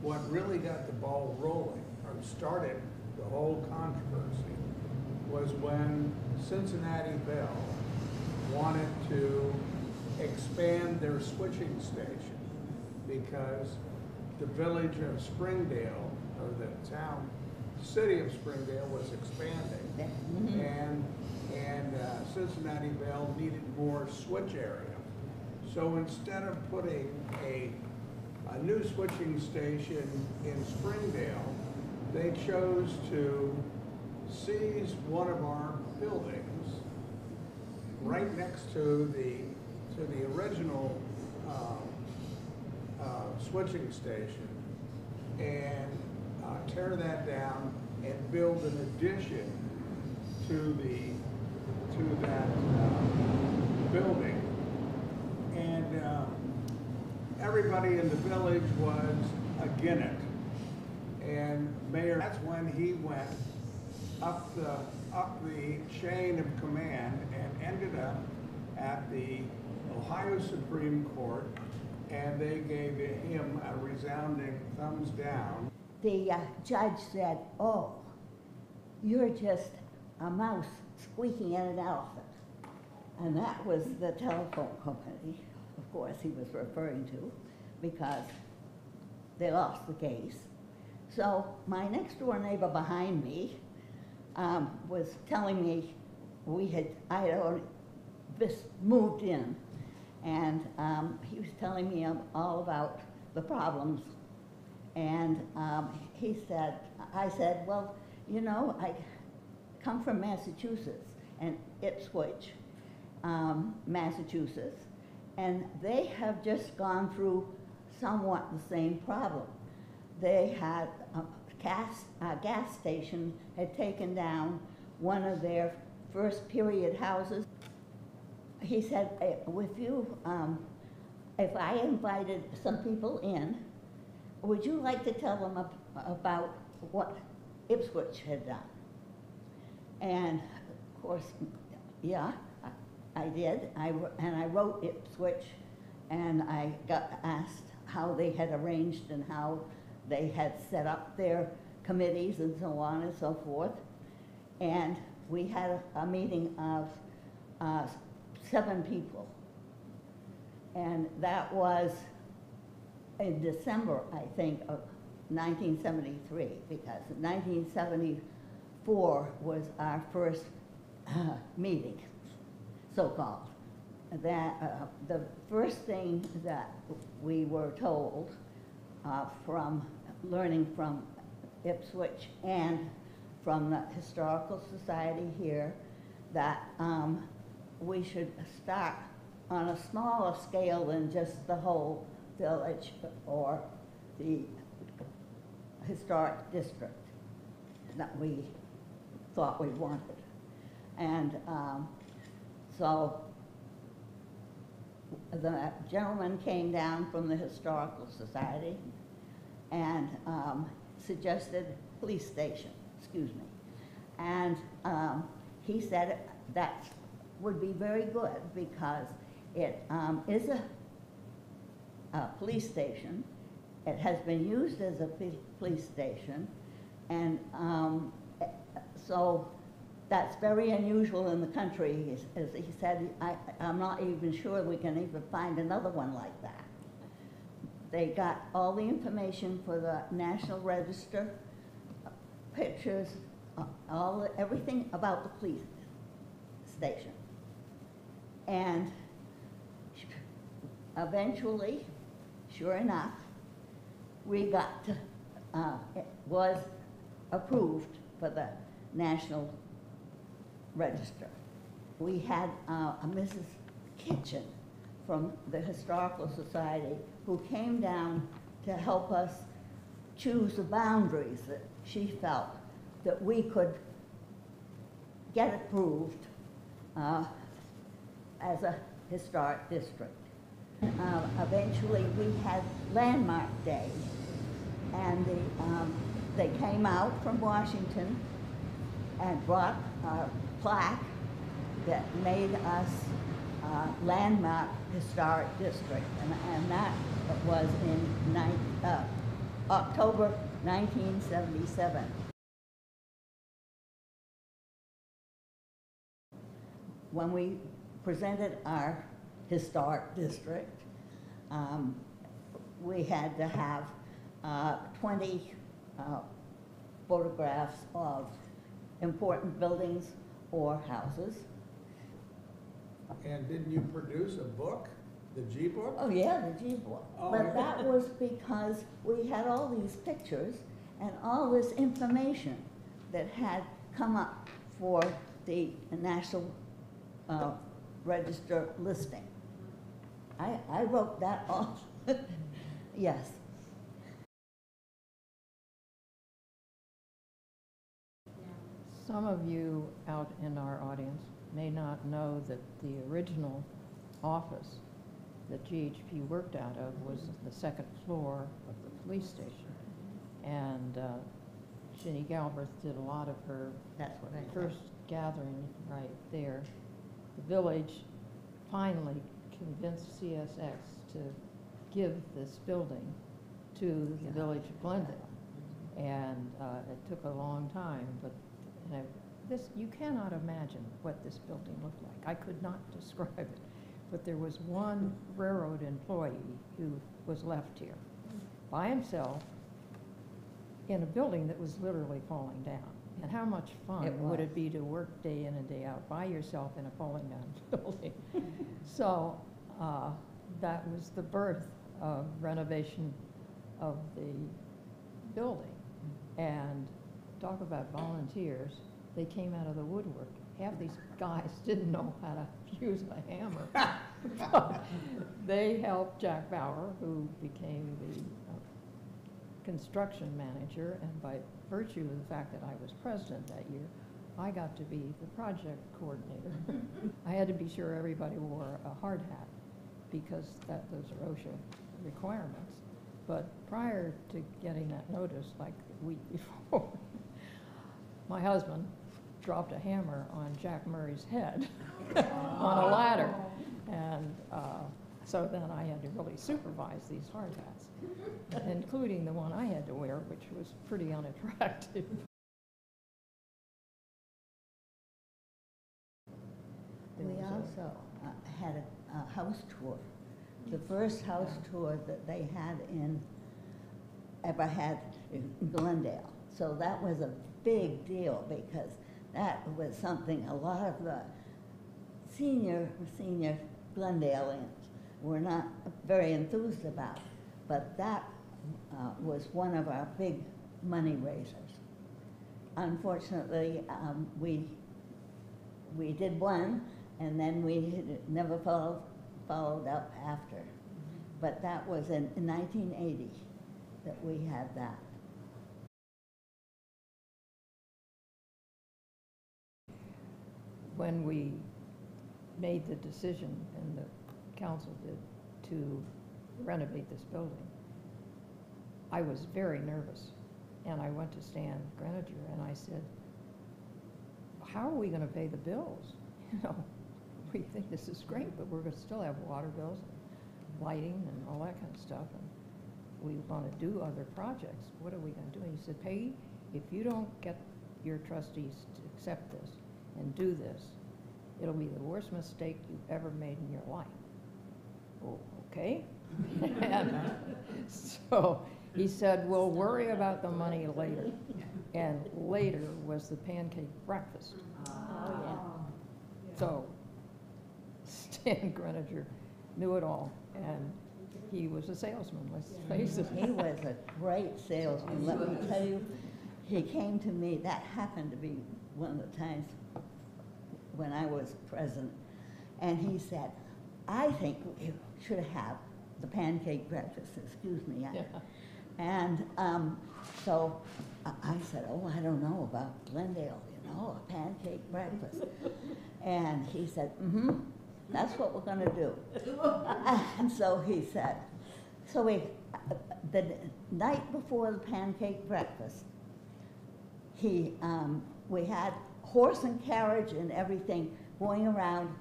what really got the ball rolling, or started the whole controversy, was when Cincinnati Bell wanted to expand their switching station because the village of Springdale, or the city of Springdale was expanding, and Cincinnati Bell needed more switch area. So instead of putting a new switching station in Springdale, they chose to seize one of our buildings right next to the original switching station and tear that down and build an addition to that building. And everybody in the village was against it. And Mayor, that's when he went up the chain of command and ended up at the Ohio Supreme Court, and they gave him a resounding thumbs down. The judge said, "Oh, you're just a mouse squeaking at an elephant." And that was the telephone company, of course, he was referring to, because they lost the case. So my next door neighbor behind me was telling me I had already just moved in, and he was telling me all about the problems. And I said, well, you know, I come from Massachusetts, and Ipswich, Massachusetts, and they have just gone through somewhat the same problem. They had a gas station had taken down one of their first period houses. He said, if I invited some people in, would you like to tell them about what Ipswich had done? And of course, yeah, I did. And I wrote Ipswich, and I got asked how they had arranged and how they had set up their committees and so on and so forth. And we had a meeting of 7 people. And that was in December, I think, of 1973, because 1974 was our first meeting, so-called. That the first thing that we were told from learning from Ipswich and from the Historical Society here, that we should start on a smaller scale than just the whole village or the historic district that we thought we wanted. And so the gentleman came down from the Historical Society and suggested police station, excuse me. And he said that would be very good because it is a police station. It has been used as a police station, and so that's very unusual in the country. As he said, I'm not even sure we can even find another one like that. They got all the information for the National Register, pictures, everything about the police station. And eventually, sure enough, we got to, it was approved for the National Register. We had a Mrs. Kitchen from the Historical Society who came down to help us choose the boundaries that she felt that we could get approved as a historic district. Eventually we had Landmark Day, and they came out from Washington and brought a plaque that made us Landmark Historic District, and that was in October 1977. When we presented our historic district, we had to have 20 photographs of important buildings or houses. And didn't you produce a book, the G book? Oh yeah, the G book. Oh, But yeah. that was because we had all these pictures and all this information that had come up for the National Register listing. I wrote that off. Yes. Some of you out in our audience may not know that the original office that GHP worked out of was the second floor of the police station. And Ginny Galbraith did a lot of her That's what I first gathering right there. The village finally convinced CSX to give this building to the village of Glendale. And it took a long time, but you cannot imagine what this building looked like. I could not describe it, but there was one railroad employee who was left here by himself in a building that was literally falling down. And how much fun would it be to work day in and day out by yourself in a falling down building? So that was the birth of renovation of the building. And talk about volunteers, they came out of the woodwork. Half these guys didn't know how to use a hammer. But they helped Jack Bauer, who became the construction manager, and by virtue of the fact that I was president that year, I got to be the project coordinator. I had to be sure everybody wore a hard hat because those are OSHA requirements. But prior to getting that notice, like the week before, my husband dropped a hammer on Jack Murray's head on a ladder. And so then I had to really supervise these hard hats, including the one I had to wear, which was pretty unattractive. We also had a house tour. The first house tour that they had ever had in Glendale. So that was a big deal because that was something a lot of the senior Glendaleans were not very enthused about. But that was one of our big money raisers. Unfortunately, we did one, and then we never followed up after. But that was in 1980 that we had that. When we made the decision, and the council did, to renovate this building, I was very nervous. And I went to Stan Greninger and I said, how are we going to pay the bills? You know, we think this is great, but we're going to still have water bills and lighting and all that kind of stuff. And we want to do other projects. What are we going to do? And he said, Peggy, if you don't get your trustees to accept this and do this, it'll be the worst mistake you've ever made in your life. Oh, okay. And so he said, we'll worry about the money later. And later was the pancake breakfast. Oh, yeah. So Stan Greninger knew it all, and he was a salesman, let's face it. He was a great salesman. Let me tell you, he came to me, that happened to be one of the times when I was president, and he said, I think we should have the pancake breakfast, excuse me. Yeah. And so I said, oh, I don't know about Glendale, you know, a pancake breakfast. And he said, that's what we're gonna do. And so he said, so the night before the pancake breakfast, we had horse and carriage and everything going around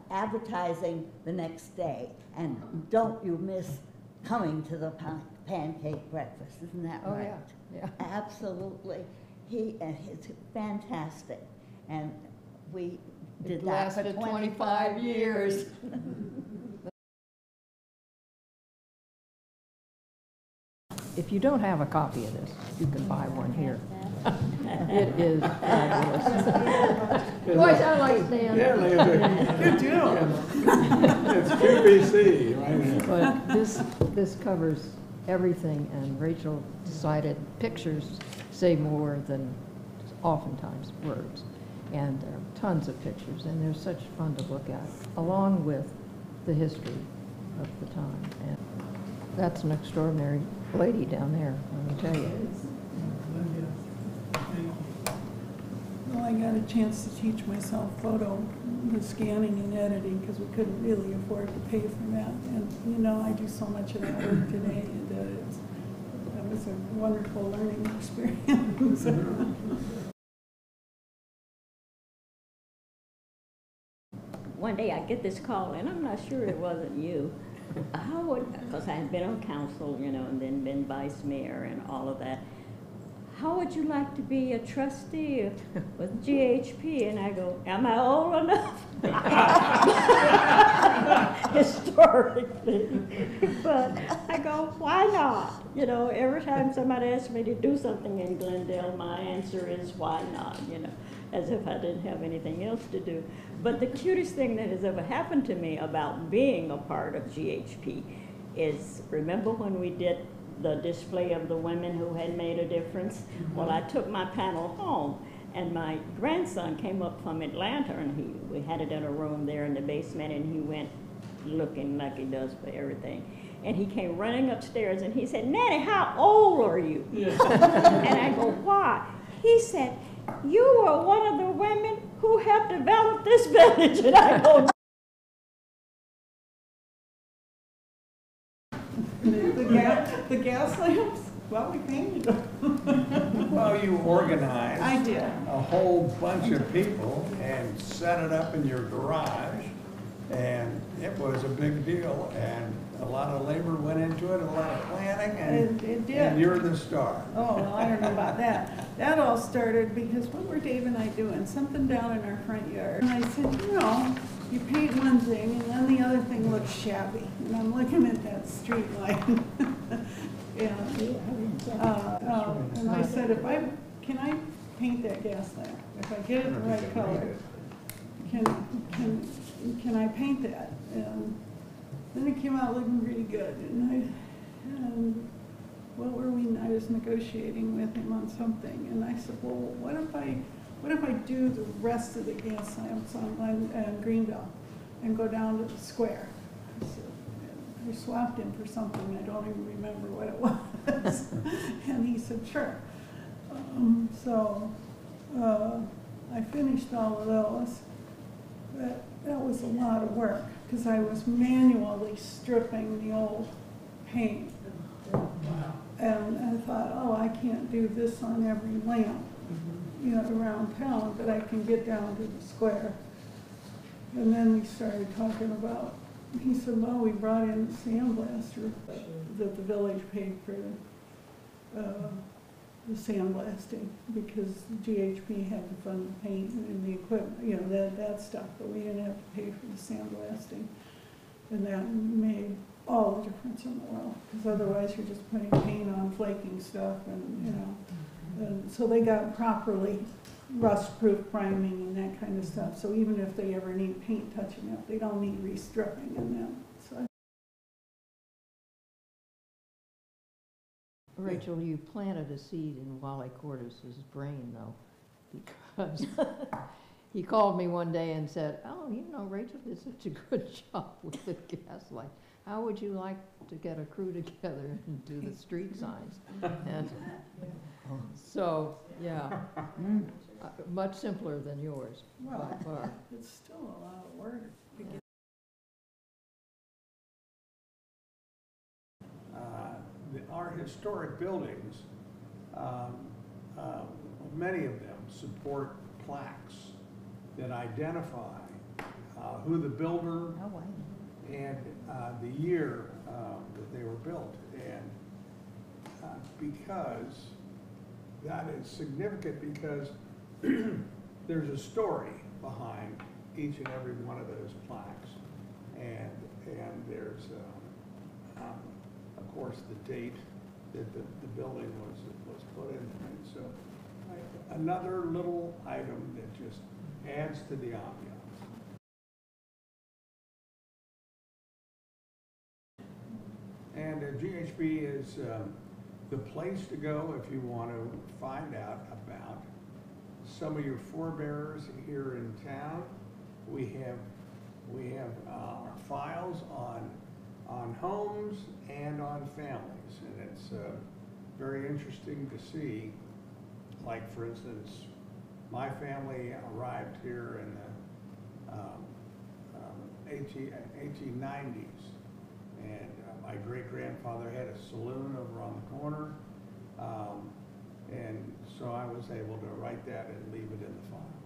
advertising the next day. And don't you miss coming to the pancake breakfast, isn't that Oh, right? yeah, yeah. Absolutely. It's fantastic. And we did It that for lasted 25 years. If you don't have a copy of this, you can buy one here. It is fabulous. Boy, I like Stan. Yeah, good deal. It's QVC, right? But this covers everything, and Rachel decided pictures say more than oftentimes words. And there are tons of pictures, and they're such fun to look at, along with the history of the time. And that's an extraordinary lady down there, let me tell you. Well, I got a chance to teach myself the scanning and editing because we couldn't really afford to pay for that. And, you know, I do so much of that work today that that was a wonderful learning experience. One day I get this call, and I'm not sure it wasn't you. How would, because I had been on council, you know, and then been vice mayor and all of that. How would you like to be a trustee with GHP? And I go, am I old enough? Historically. But I go, why not? You know, every time somebody asks me to do something in Glendale, my answer is why not, you know, as if I didn't have anything else to do. But the cutest thing that has ever happened to me about being a part of GHP is, remember when we did the display of the women who had made a difference? Well, I took my panel home, and my grandson came up from Atlanta, and we had it in a room there in the basement, and he went looking like he does for everything. And he came running upstairs, and he said, Nanny, how old are you? And I go, why? He said, you were one of the women who helped develop this village. And I go, The gas lamps, well, we painted them. Well, you organized. I did. A whole bunch of people and set it up in your garage, and it was a big deal, and a lot of labor went into it, a lot of planning, and It did. and you're the star. Oh, well, I don't know about that. That all started because what were Dave and I doing? Something down in our front yard. And I said, you know, you paint one thing and then the other thing looks shabby. And I'm looking at that street light. And I said, can I paint that gas lamp? If I get it the right color, can I paint that? And then it came out looking pretty good. And what were we? I was negotiating with him on something, and I said, well, what if I do the rest of the gas lamps on Greenville and go down to the square? I said, we swapped him for something, I don't even remember what it was. And he said, sure. I finished all of those. That was a lot of work, because I was manually stripping the old paint. And I thought, oh, I can't do this on every lamp, you know, around town, but I can get down to the square. And then we started talking about, he said, well, we brought in the sandblaster that the village paid for the sandblasting, because GHP had to fund the paint and the equipment, you know, that stuff, but we didn't have to pay for the sandblasting. And that made all the difference in the world, because otherwise you're just putting paint on flaking stuff, and you know. And so they got properly rust-proof priming and that kind of stuff. So even if they ever need paint touching up, they don't need restripping in them. So. Rachel, you planted a seed in Wally Cordes' brain, though, because he called me one day and said, oh, you know, Rachel did such a good job with the gas light. How would you like to get a crew together and do the street signs? And so, yeah, much simpler than yours, by Well, far. it's still a lot of work to get. Our historic buildings, many of them support plaques that identify who the builder Oh, wow. and the year that they were built. And because that is significant, because there's a story behind each and every one of those plaques. And there's, of course, the date that the building was put in. And so another little item that just adds to the ambiance. And GHB is the place to go if you want to find out about some of your forebears here in town. We have files on homes and on families, and it's very interesting to see. Like, for instance, my family arrived here in the 1890s, and my great-grandfather had a saloon over on the corner, and so I was able to write that and leave it in the file.